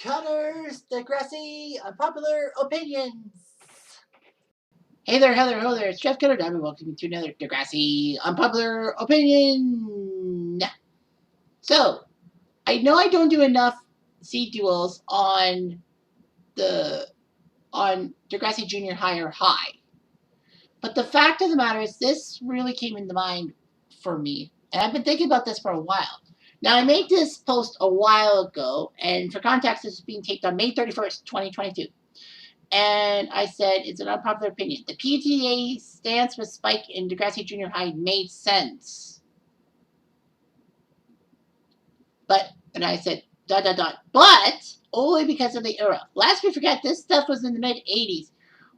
Cutters, Degrassi, Unpopular Opinions. Hey there, Heather, hello there, it's Jeff Cutter, and welcome to another Degrassi Unpopular Opinion. So, I know I don't do enough CDUOs on Degrassi Junior High or High, but the fact of the matter is this really came into mind for me, and I've been thinking about this for a while. Now, I made this post a while ago, and for context, this is being taped on May 31st, 2022. And I said, it's an unpopular opinion. The PTA stance with Spike in Degrassi Junior High made sense. And I said, ... but only because of the era. Lest we forget, this stuff was in the mid-'80s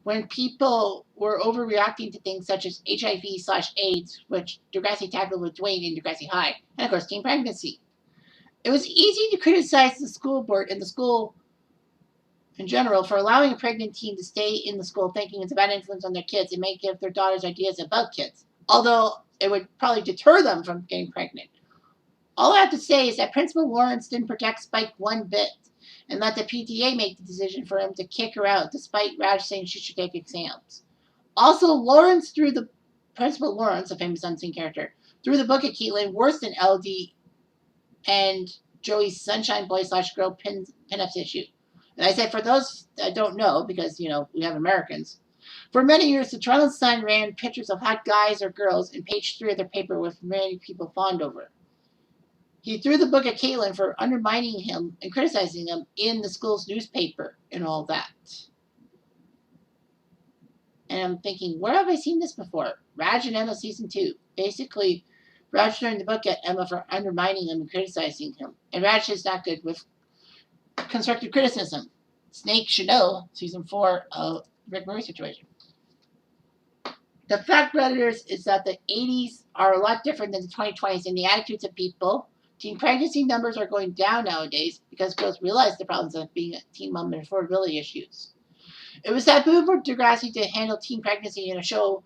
when people were overreacting to things such as HIV/AIDS, which Degrassi tackled with Dwayne in Degrassi High, and of course, teen pregnancy. It was easy to criticize the school board and the school in general for allowing a pregnant teen to stay in the school thinking it's a bad influence on their kids and may give their daughters ideas about kids, although it would probably deter them from getting pregnant. All I have to say is that Principal Lawrence didn't protect Spike one bit and let the PTA make the decision for him to kick her out despite Raj saying she should take exams. Also, Principal Lawrence, a famous unseen character, threw the book at Caitlin worse than LD and Joey's Sunshine Boy/Girl pinups issue. And I said, for those that don't know, because, we have Americans, for many years, the Toronto Sun ran pictures of hot guys or girls in page 3 of their paper with many people fawned over. He threw the book at Caitlin for undermining him and criticizing him in the school's newspaper and all that. And I'm thinking, where have I seen this before? Raj and Emma season 2. Basically, Raj throwing the book at Emma for undermining him and criticizing him. And Raj is not good with constructive criticism. Snake should know, season 4 of Rick Murray situation. The fact, brothers, is that the 80s are a lot different than the 2020s in the attitudes of people. Teen pregnancy numbers are going down nowadays because girls realize the problems of being a teen mom and affordability issues. It was taboo for Degrassi to handle teen pregnancy in a show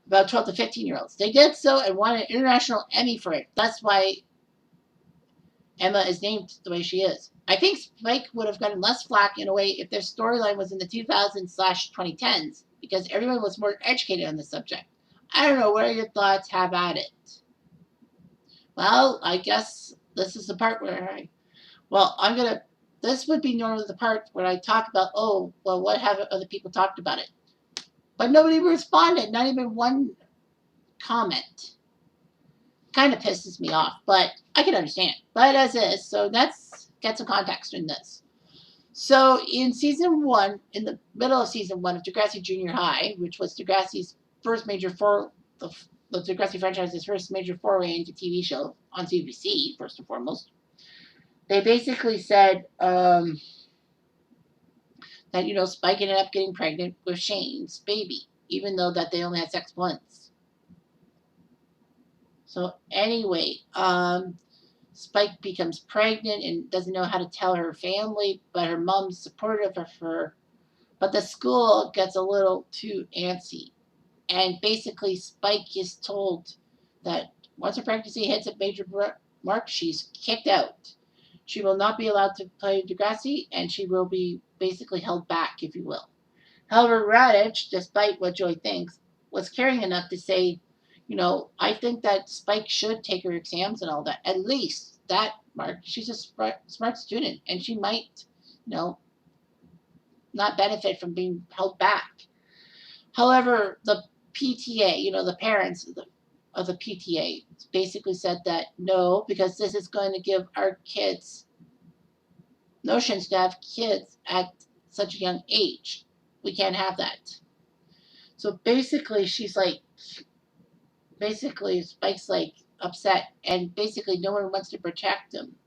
about 12 to 15-year-olds. They did so and won an international Emmy for it. That's why Emma is named the way she is. I think Spike would have gotten less flack in a way if their storyline was in the 2000s/2010s because everyone was more educated on the subject. I don't know, what are your thoughts? Have at it. Well, I guess this is the part where this would be normally the part where I talk about, what have other people talked about it? But nobody responded, not even one comment. Kind of pisses me off, but I can understand. But as is, so let's get some context in this. So in season 1, in the middle of season 1 of Degrassi Junior High, which was Degrassi's first major the Degrassi franchise's first major foray into TV show on CBC, first and foremost, they basically said that, Spike ended up getting pregnant with Shane's baby, even though that they only had sex once. So anyway, Spike becomes pregnant and doesn't know how to tell her family, but her mom's supportive of her. But the school gets a little too antsy. And basically, Spike is told that once her pregnancy hits a major mark, she's kicked out. She will not be allowed to play Degrassi, and she will be basically held back, if you will. However, Raditch, despite what Joy thinks, was caring enough to say, I think that Spike should take her exams and all that. At least that mark. She's a smart student, and she might, not benefit from being held back. However, the PTA, the parents of the PTA, basically said that no, because this is going to give our kids notions to have kids at such a young age. We can't have that. So basically, Spike's upset, and basically no one wants to protect him.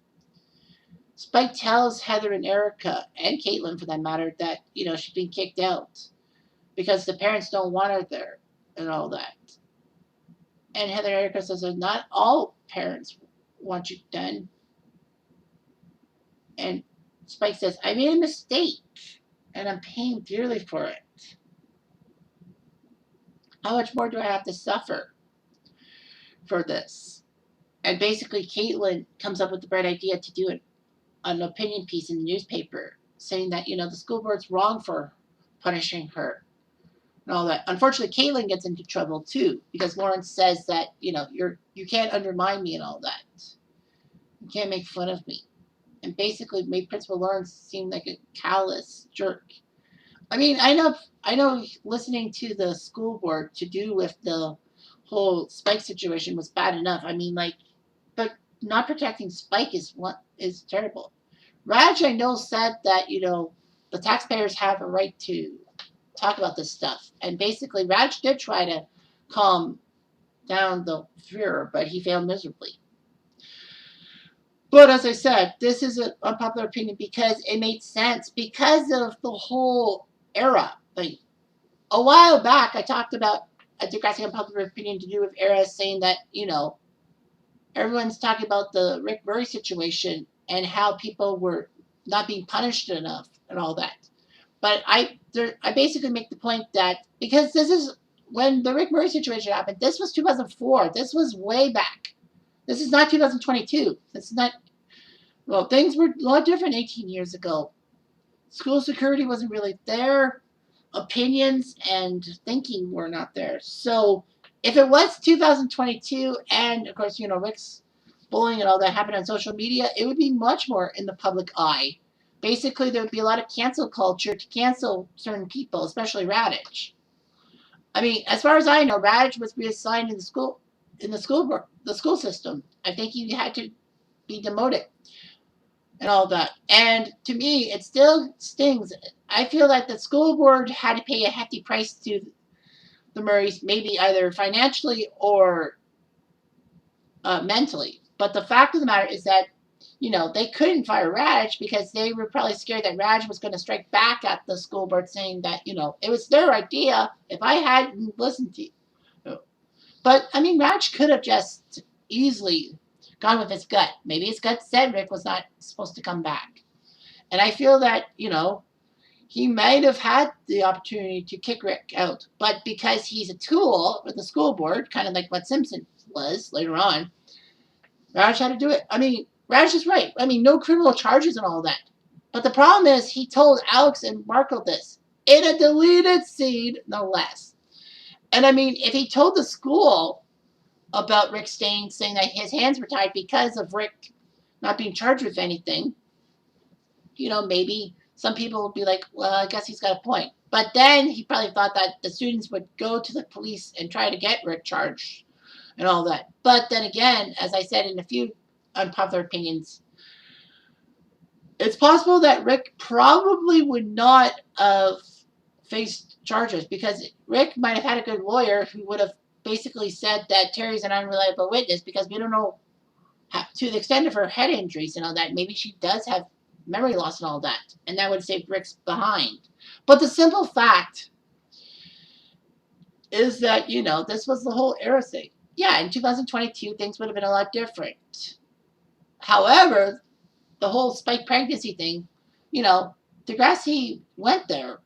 Spike tells Heather and Erica, and Caitlin for that matter, that, she's being kicked out because the parents don't want her there and all that. And Heather and Erica says that not all parents want you done. And Spike says, I made a mistake, and I'm paying dearly for it. How much more do I have to suffer for this? And basically, Caitlin comes up with the bright idea to do an opinion piece in the newspaper saying that, the school board's wrong for punishing her and all that. Unfortunately, Caitlin gets into trouble too because Lawrence says that, you can't undermine me and all that. You can't make fun of me. And basically made Principal Lawrence seem like a callous jerk. I mean, I know listening to the school board to do with the whole Spike situation was bad enough. I mean, like, but not protecting Spike is terrible. Raj, I know, said that, the taxpayers have a right to talk about this stuff. And basically, Raj did try to calm down the furor, but he failed miserably. But as I said, this is an unpopular opinion because it made sense because of the whole era. Like a while back, I talked about a Degrassi unpopular opinion to do with era saying that, everyone's talking about the Rick Murray situation and how people were not being punished enough and all that. But I basically make the point that because this is when the Rick Murray situation happened, this was 2004. This was way back. This is not 2022. This is not. Well, things were a lot different 18 years ago. School security wasn't really there. Opinions and thinking were not there. So if it was 2022 and, of course, Rick's bullying and all that happened on social media, it would be much more in the public eye. Basically, there would be a lot of cancel culture to cancel certain people, especially Radich. I mean, as far as I know, Radich was reassigned the school system. I think he had to be demoted and all that. And to me, it still stings. I feel that the school board had to pay a hefty price to the Murrays, maybe either financially or mentally. But the fact of the matter is that, they couldn't fire Raj because they were probably scared that Raj was going to strike back at the school board saying that, it was their idea if I hadn't listened to you. But, I mean, Raj could have just easily gone with his gut. Maybe his gut said Rick was not supposed to come back. And I feel that, he might have had the opportunity to kick Rick out. But because he's a tool with the school board, kind of like what Simpson was later on, Raj had to do it. I mean, Raj is right. I mean, no criminal charges and all that. But the problem is he told Alex and Marco this in a deleted scene, no less. And I mean, if he told the school about Rick staying, saying that his hands were tied because of Rick not being charged with anything, maybe some people would be like, well, I guess he's got a point. But then he probably thought that the students would go to the police and try to get Rick charged and all that. But then again, as I said in a few unpopular opinions, it's possible that Rick probably would not have faced charges because Rick might have had a good lawyer who would have basically said that Terry's an unreliable witness because we don't know to the extent of her head injuries and all that. Maybe she does have memory loss and all that, and that would save Rick's behind. But the simple fact is that, this was the whole era thing. Yeah, in 2022, things would have been a lot different. However, the whole Spike pregnancy thing, Degrassi went there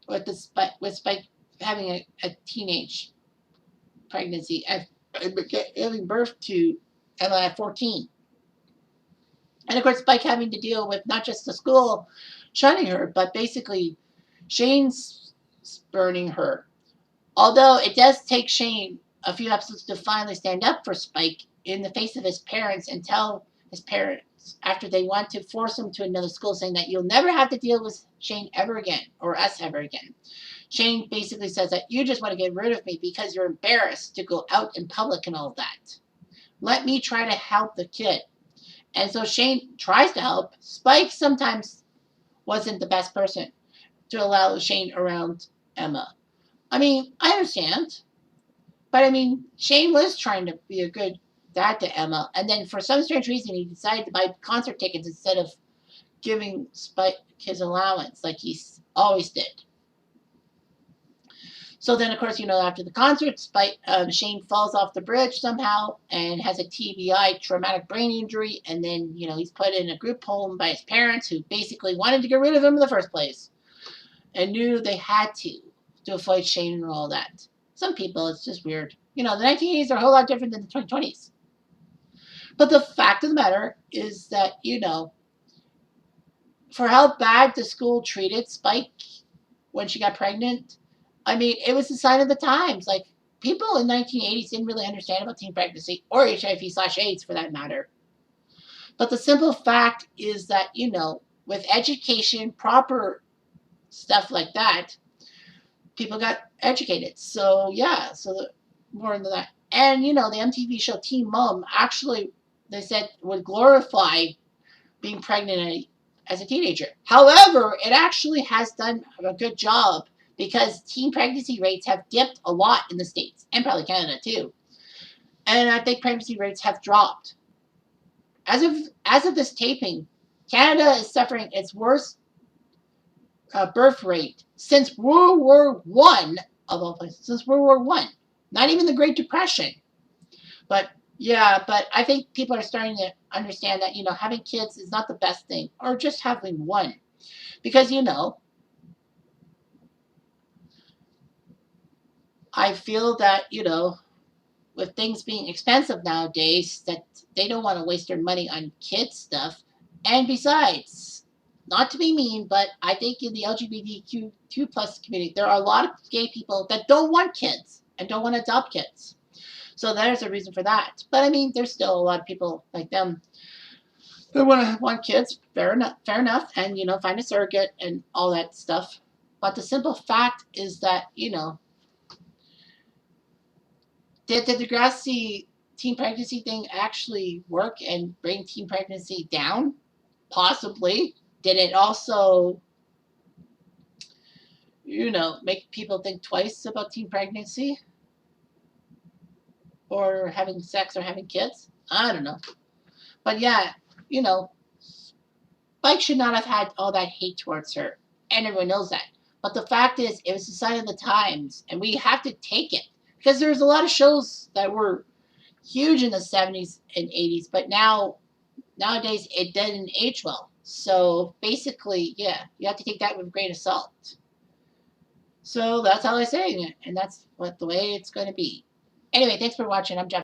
with Spike having a teenage pregnancy and giving birth to Emma at 14. And of course, Spike having to deal with not just the school shunning her, but basically Shane's spurning her. Although it does take Shane a few episodes to finally stand up for Spike in the face of his parents and tell his parents after they want to force him to another school saying that you'll never have to deal with Shane ever again or us ever again. Shane basically says that you just want to get rid of me because you're embarrassed to go out in public and all that. Let me try to help the kid. And so Shane tries to help. Spike sometimes wasn't the best person to allow Shane around Emma. I mean, I understand. But I mean, Shane was trying to be a good dad to Emma. And then for some strange reason, he decided to buy concert tickets instead of giving Spike his allowance like he always did. So then, of course, after the concert, Shane falls off the bridge somehow and has a TBI, traumatic brain injury. And then, he's put in a group home by his parents who basically wanted to get rid of him in the first place and knew they had to avoid Shane and all that. Some people, it's just weird. The 1980s are a whole lot different than the 2020s. But the fact of the matter is that, for how bad the school treated Spike when she got pregnant. I mean, it was a sign of the times. Like, people in 1980s didn't really understand about teen pregnancy or HIV/AIDS for that matter. But the simple fact is that, with education, proper stuff like that, people got educated. So, yeah, so more than that. And, the MTV show Teen Mom actually, they said, would glorify being pregnant as a teenager. However, it actually has done a good job because teen pregnancy rates have dipped a lot in the States and probably Canada too. And I think pregnancy rates have dropped. As of this taping, Canada is suffering its worst birth rate since World War One, of all places, since World War One. Not even the Great Depression. But yeah, but I think people are starting to understand that, having kids is not the best thing, or just having one. Because, I feel that, with things being expensive nowadays, that they don't want to waste their money on kids stuff. And besides, not to be mean, but I think in the LGBTQ plus community, there are a lot of gay people that don't want kids and don't want to adopt kids. So there's a reason for that. But I mean, there's still a lot of people like them who want kids. Fair enough, and find a surrogate and all that stuff. But the simple fact is that did the Degrassi teen pregnancy thing actually work and bring teen pregnancy down? Possibly. Did it also, make people think twice about teen pregnancy or having sex or having kids? I don't know. But yeah, you know, Spike should not have had all that hate towards her. And everyone knows that. But the fact is, it was a sign of the times, and we have to take it. Because there's a lot of shows that were huge in the 70s and 80s, but nowadays it didn't age well. So basically, yeah, you have to take that with a grain of salt. So that's how I say it, and that's the way it's going to be. Anyway, thanks for watching. I'm Jeff.